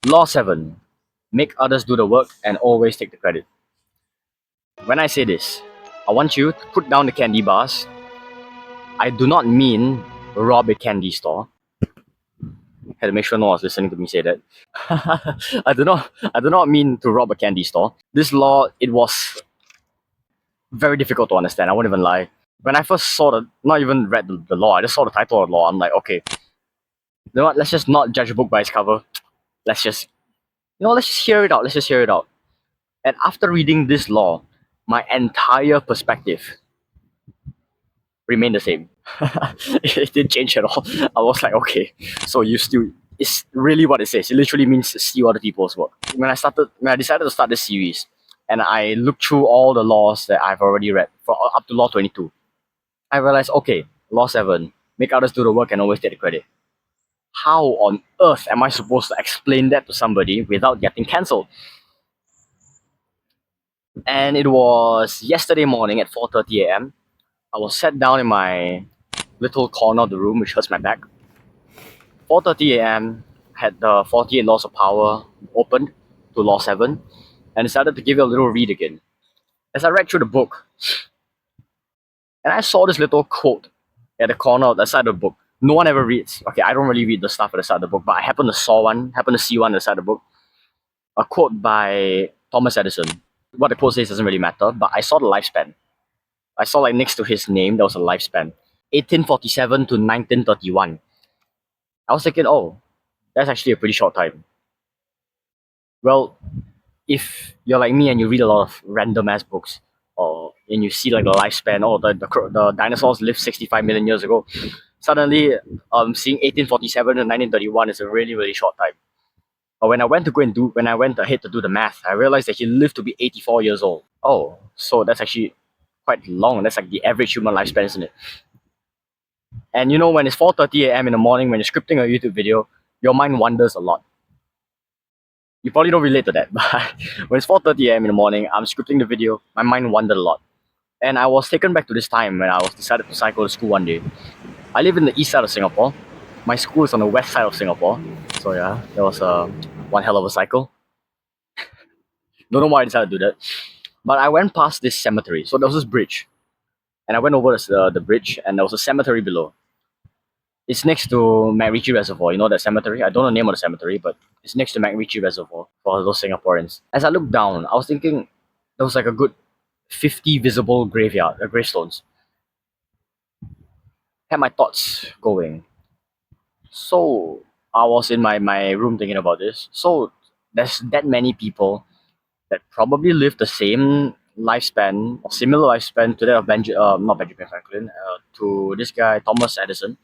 Law 7. Make others do the work and always take the credit. When I say this, I want you to put down the candy bars. I do not mean rob a candy store. Had to make sure no one was listening to me say that. I do not mean to rob a candy store. This law, it was very difficult to understand. I won't even lie. When I first saw not even read the law, I just saw the title of the law. I'm like, okay, you know what? Let's just not judge a book by its cover. Let's just, let's just hear it out. Let's just hear it out. And after reading this law, my entire perspective remained the same. It didn't change at all. I was like, okay, so you still, it's really what it says. It literally means steal other people's work. When I decided to start this series, and I looked through all the laws that I've already read, for up to Law 22, I realized, okay, Law 7, make others do the work and always take the credit. How on earth am I supposed to explain that to somebody without getting cancelled? And it was yesterday morning at 4:30 a.m. I was sat down in my little corner of the room, which hurts my back. 4:30 a.m. had the 48 Laws of Power opened to Law 7 and decided to give it a little read again. As I read through the book, and I saw this little quote at the corner of the side of the book. No one ever reads. Okay, I don't really read the stuff at the side of the book, but I happened to see one at the side of the book. A quote by Thomas Edison. What the quote says doesn't really matter, but I saw the lifespan. I saw like next to his name, there was a lifespan. 1847 to 1931. I was thinking, oh, that's actually a pretty short time. Well, if you're like me and you read a lot of random ass books, or and you see like the lifespan, oh, the dinosaurs lived 65 million years ago, suddenly seeing 1847 to 1931 is a really, really short time. But when I went ahead to do the math, I realized that he lived to be 84 years old. Oh, so that's actually quite long. That's like the average human lifespan, isn't it? And when it's 4:30 a.m. in the morning, when you're scripting a YouTube video, your mind wanders a lot. You probably don't relate to that, but when it's 4:30 a.m. in the morning, I'm scripting the video, my mind wandered a lot. And I was taken back to this time when I was decided to cycle to school one day. I live in the east side of Singapore. My school is on the west side of Singapore. So yeah, that was one hell of a cycle. Don't know why I decided to do that. But I went past this cemetery. So there was this bridge. And I went over the bridge and there was a cemetery below. It's next to MacRitchie Reservoir. You know that cemetery? I don't know the name of the cemetery, but it's next to MacRitchie Reservoir for those Singaporeans. As I looked down, I was thinking there was like a good 50 visible gravestones. Had my thoughts going. So I was in my room thinking about this. So there's that many people that probably live the same lifespan or similar lifespan to that of not Benjamin Franklin, to this guy Thomas Edison.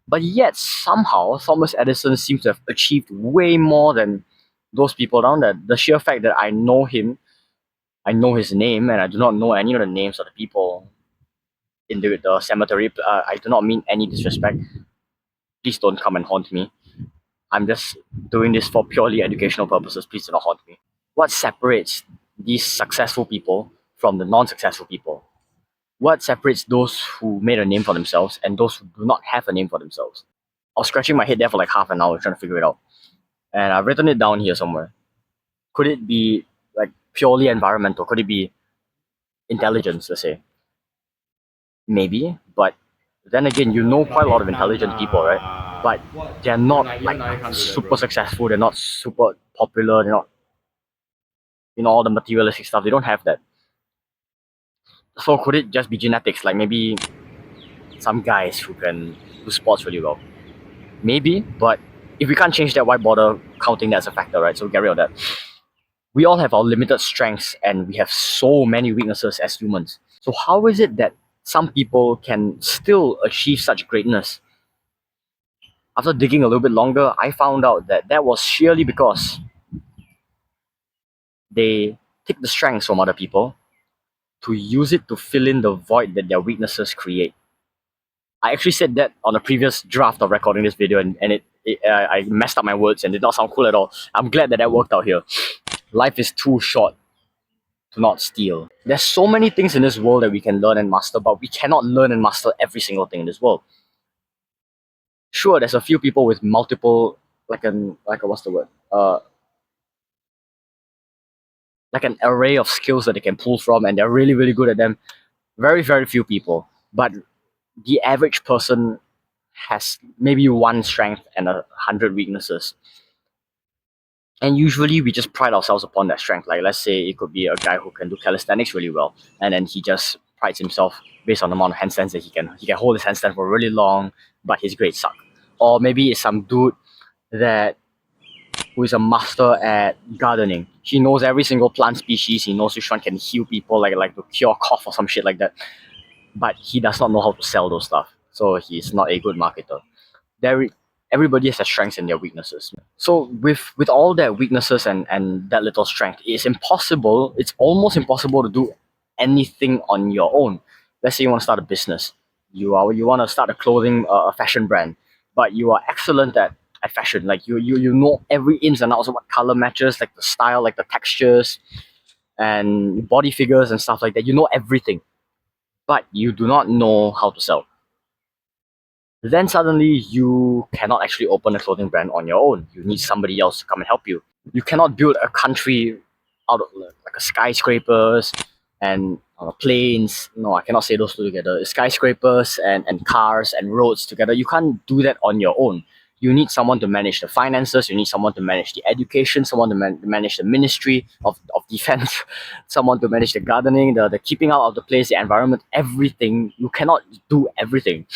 But yet somehow Thomas Edison seems to have achieved way more than those people down there. The sheer fact that I know him, I know his name, and I do not know any of the names of the people in the cemetery. I do not mean any disrespect. Please don't come and haunt me. I'm just doing this for purely educational purposes. Please do not haunt me. What separates these successful people from the non-successful people? What separates those who made a name for themselves and those who do not have a name for themselves? I was scratching my head there for like half an hour trying to figure it out. And I've written it down here somewhere. Could it be like purely environmental? Could it be intelligence, let's say? Maybe, but then again, quite a lot of intelligent people, right? But they're not like super successful. They're not super popular. They're not, all the materialistic stuff. They don't have that. So could it just be genetics? Like maybe some guys who can do sports really well. Maybe, but if we can't change that, why bother counting that as a factor, right? So get rid of that. We all have our limited strengths and we have so many weaknesses as humans. So how is it that some people can still achieve such greatness? After digging a little bit longer, I found out that was sheerly because they take the strengths from other people to use it to fill in the void that their weaknesses create. I actually said that on a previous draft of recording this video, and I messed up my words and did not sound cool at all. I'm glad that worked out here. Life is too short to not steal. There's so many things in this world that we can learn and master, but we cannot learn and master every single thing in this world. Sure, there's a few people with multiple, what's the word? like an array of skills that they can pull from, and they're really, really good at them. Very, very few people. But the average person has maybe one strength and 100 weaknesses. And usually we just pride ourselves upon that strength. Like, let's say it could be a guy who can do calisthenics really well, and then he just prides himself based on the amount of handstands that he can hold his handstand for really long, but his grades suck. Or maybe it's some dude that who is a master at gardening. He knows every single plant species. He knows which one can heal people, like to cure cough or some shit like that. But he does not know how to sell those stuff, so he's not a good marketer. There, everybody has their strengths and their weaknesses. So with all their weaknesses and that little strength, it's impossible. It's almost impossible to do anything on your own. Let's say you want to start a business. You want to start a clothing a fashion brand, but you are excellent at fashion. Like you know every ins and outs of what color matches, like the style, like the textures, and body figures and stuff like that. You know everything, but you do not know how to sell. Then suddenly you cannot actually open a clothing brand on your own. You need somebody else to come and help you. You cannot build a country out of like a skyscrapers and planes. No, I cannot say those two together. Skyscrapers and cars and roads together. You can't do that on your own. You need someone to manage the finances. You need someone to manage the education. Someone to manage the ministry of defense. Someone to manage the gardening, the keeping out of the place, the environment, everything. You cannot do everything.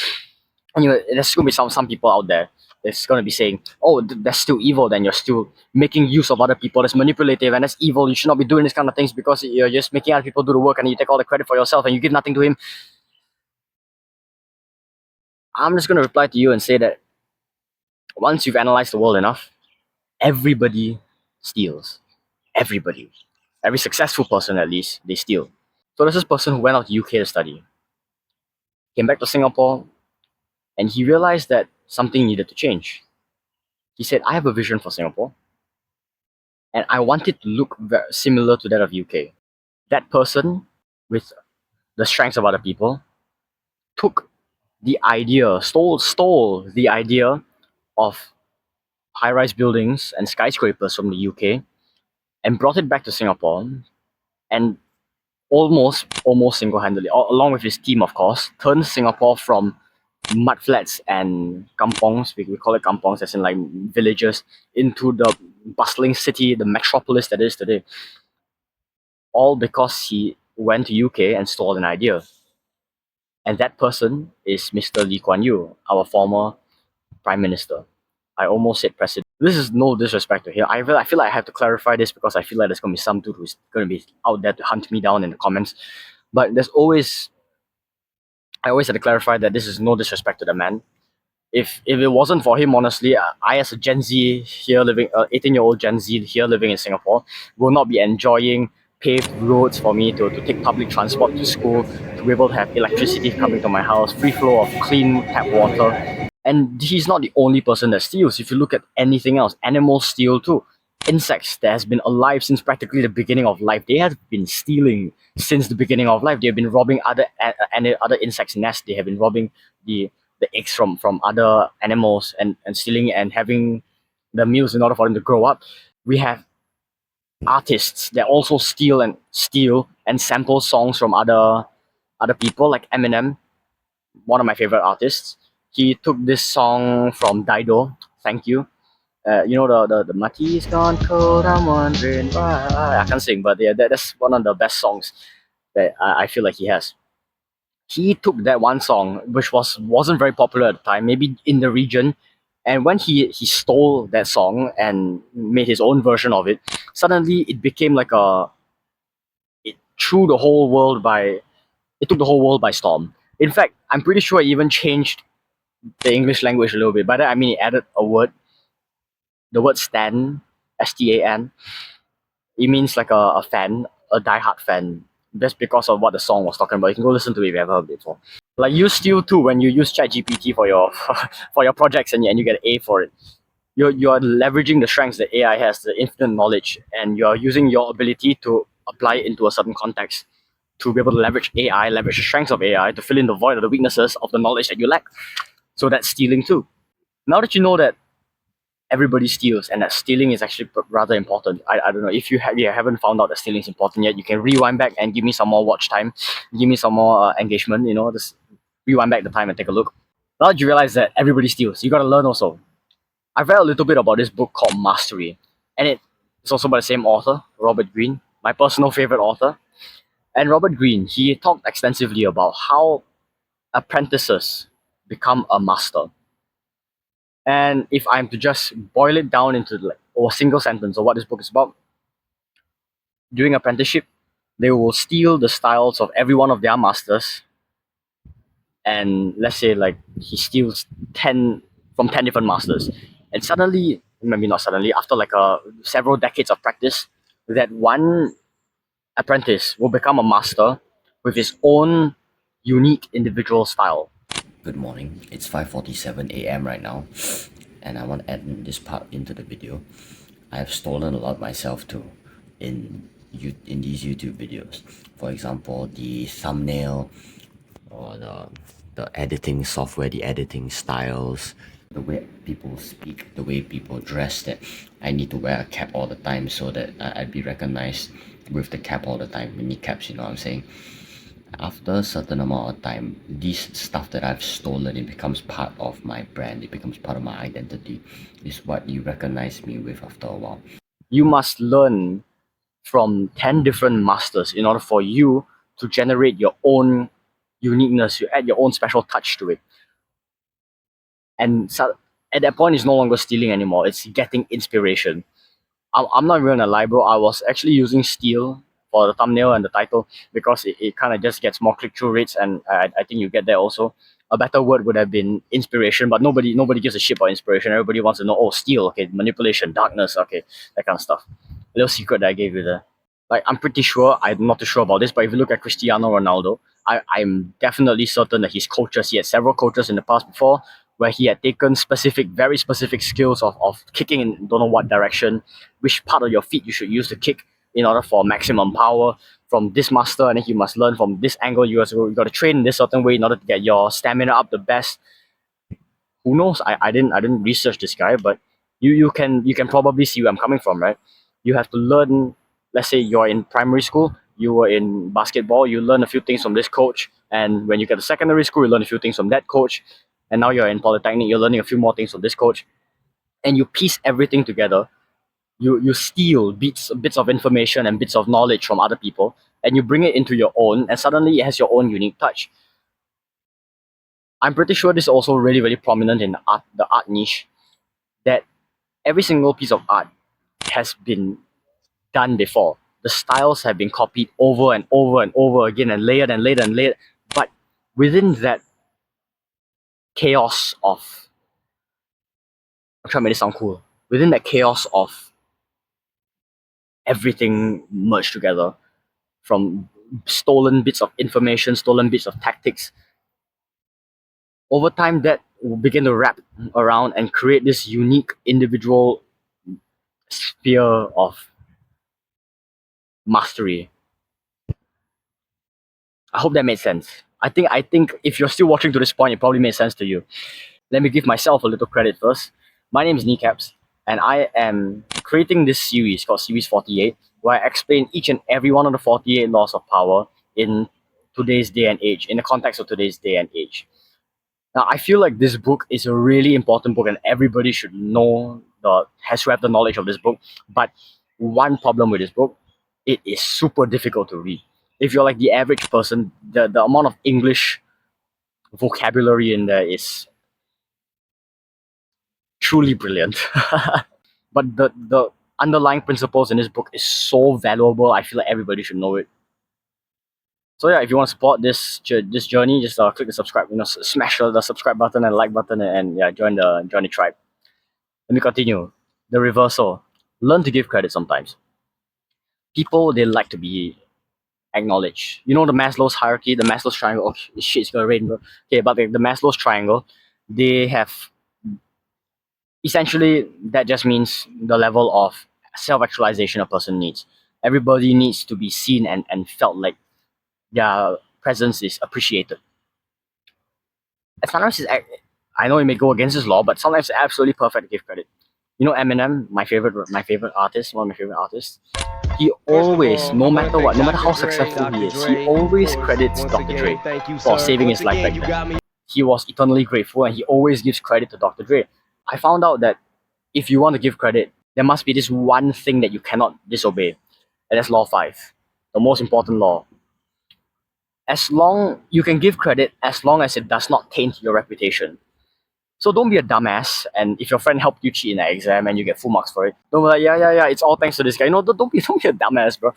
And there's going to be some people out there that's going to be saying, oh, that's still evil, then you're still making use of other people, that's manipulative, and that's evil, you should not be doing this kind of things because you're just making other people do the work and you take all the credit for yourself and you give nothing to him. I'm just going to reply to you and say that once you've analyzed the world enough, everybody steals. Everybody. Every successful person, at least, they steal. So there's this person who went out to UK to study, came back to Singapore, and he realized that something needed to change. He said, I have a vision for Singapore, and I want it to look very similar to that of UK. That person, with the strengths of other people, took the idea, stole the idea of high-rise buildings and skyscrapers from the UK and brought it back to Singapore, and almost single-handedly, along with his team, of course, turned Singapore from mudflats and kampongs, we call it kampongs, as in like villages, into the bustling city, the metropolis that is today. All because he went to UK and stole an idea. And that person is Mr. Lee Kuan Yew, our former Prime Minister. I almost said president. This is no disrespect to him. I feel like I have to clarify this because I feel like there's going to be some dude who's going to be out there to hunt me down in the comments. But I always had to clarify that this is no disrespect to the man. If it wasn't for him, honestly, I as a Gen Z here living, 18-year-old Gen Z here living in Singapore, will not be enjoying paved roads for me to take public transport to school, to be able to have electricity coming to my house, free flow of clean tap water. And he's not the only person that steals. If you look at anything else, animals steal too. Insects that has been alive since practically the beginning of life, they have been stealing since the beginning of life. They have been robbing other insects' nests. They have been robbing the eggs from other animals and stealing and having the meals in order for them to grow up. We have artists that also steal and sample songs from other people, like Eminem, one of my favorite artists. He took this song from Dido, Thank You. You know the Mati is gone cold, I'm wondering why. I can't sing, but yeah, that's one of the best songs that I feel like he has. He took that one song, which wasn't very popular at the time, maybe in the region, and when he stole that song and made his own version of it, suddenly it became like it threw the whole world by it took the whole world by storm. In fact, I'm pretty sure it even changed the English language a little bit. By that I mean it added a word, the word stan, STAN. It means like a fan, a diehard fan, just because of what the song was talking about. You can go listen to it if you ever heard it before. Like you steal too when you use ChatGPT for your for your projects and you get an A for it. You're leveraging the strengths that AI has, the infinite knowledge, and you're using your ability to apply it into a certain context to be able to leverage AI, leverage the strengths of AI to fill in the void of the weaknesses of the knowledge that you lack. So that's stealing too. Now that you know that everybody steals, and that stealing is actually rather important. I don't know if you haven't found out that stealing is important yet. You can rewind back and give me some more watch time, give me some more engagement. Just rewind back the time and take a look. Now that you realize that everybody steals, you gotta learn also. I've read a little bit about this book called Mastery, and it's also by the same author, Robert Greene, my personal favorite author. And Robert Greene, he talked extensively about how apprentices become a master. And if I'm to just boil it down into a single sentence of what this book is about, during apprenticeship, they will steal the styles of every one of their masters. And let's say like he steals 10 from 10 different masters. And suddenly, maybe not suddenly, after like several decades of practice, that one apprentice will become a master with his own unique individual style. Good morning. It's 5:47 a.m. right now, and I want to add this part into the video. I have stolen a lot myself too in these YouTube videos. For example, the thumbnail or the editing software, the editing styles, the way people speak, the way people dress. That I need to wear a cap all the time so that I'd be recognized with the cap all the time. We need caps, you know what I'm saying? After a certain amount of time, this stuff that I've stolen, it becomes part of my brand, it becomes part of my identity. It's what you recognize me with after a while. You must learn from 10 different masters in order for you to generate your own uniqueness. You add your own special touch to it. And so at that point, it's no longer stealing anymore, it's getting inspiration. I'm not even gonna lie, bro. I was actually using Steel for the thumbnail and the title because it kind of just gets more click-through rates, and I think you get there also. A better word would have been inspiration, but nobody gives a shit about inspiration. Everybody wants to know, oh, Steel, okay, manipulation, darkness, okay, that kind of stuff. A little secret that I gave you there. Like, I'm pretty sure, I'm not too sure about this, but if you look at Cristiano Ronaldo, I'm definitely certain that his coaches, he had several coaches in the past before, where he had taken very specific skills of kicking in don't know what direction, which part of your feet you should use to kick in order for maximum power from this master, and then you must learn from this angle. You got to train in this certain way in order to get your stamina up the best. Who knows? I didn't research this guy, but you can probably see where I'm coming from, right? You have to learn. Let's say you're in primary school, you were in basketball, you learn a few things from this coach, and when you get to secondary school, you learn a few things from that coach, and now you're in polytechnic, you're learning a few more things from this coach, and you piece everything together. You steal bits of information and bits of knowledge from other people, and you bring it into your own, and suddenly it has your own unique touch. I'm pretty sure this is also really prominent in the art niche, that every single piece of art has been done before. The styles have been copied over and over and over again, and layered and layered and layered. But within that chaos of, I'm trying to make it sound cool, within that chaos of everything merged together, from stolen bits of information, stolen bits of tactics, over time that will begin to wrap around and create this unique individual sphere of mastery. I hope that made sense. I think if you're still watching to this point, it probably made sense to you. Let me give myself a little credit first. My name is Kneecaps, and I am creating this series called Series 48, where I explain each and every one of the 48 laws of power in today's day and age, in the context of today's day and age. Now, I feel like this book is a really important book, and everybody should has to have the knowledge of this book. But one problem with this book, it is super difficult to read. If you're like the average person, the amount of English vocabulary in there is truly brilliant. But the underlying principles in this book is so valuable. I feel like everybody should know it. So yeah, if you want to support this journey, just click the subscribe, smash the subscribe button and like button, and yeah, join the tribe. Let me continue. The reversal. Learn to give credit sometimes. People, they like to be acknowledged. You know the Maslow's hierarchy, the Maslow's triangle. Oh shit, it's gonna rain, bro. Okay, but the Maslow's triangle, they have essentially, that just means the level of self-actualization a person needs. Everybody needs to be seen and felt like their presence is appreciated. And sometimes I know it may go against this law, but sometimes it's absolutely perfect to give credit. You know Eminem, my favorite artist, one of my favorite artists. He always, no matter what, no matter how successful he is, he always credits Dr. Dre for saving his life back then. He was eternally grateful and he always gives credit to Dr. Dre. I found out that if you want to give credit, there must be this one thing that you cannot disobey, and that's Law 5, the most important law. As long you can give credit as long as it does not taint your reputation. So don't be a dumbass, and if your friend helped you cheat in an exam and you get full marks for it, don't be like, yeah, it's all thanks to this guy. No, don't be a dumbass, bro.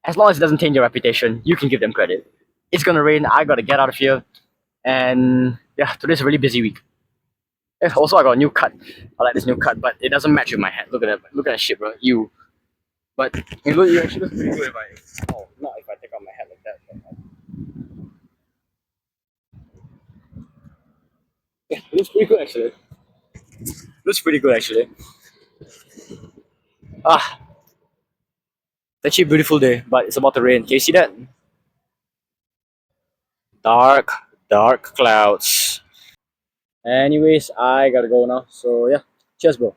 As long as it doesn't taint your reputation, you can give them credit. It's gonna rain, I gotta get out of here, and yeah, today's a really busy week. Yeah, also, I got a new cut. I like this new cut, but it doesn't match with my hat. Look at that shit, bro. But it actually looks pretty good if not if I take out my hat like that. But, yeah, it looks pretty good actually. Looks pretty good actually. Ah, it's actually a beautiful day, but it's about to rain. Can you see that? Dark, dark clouds. Anyways, I gotta go now. So yeah, cheers, bro.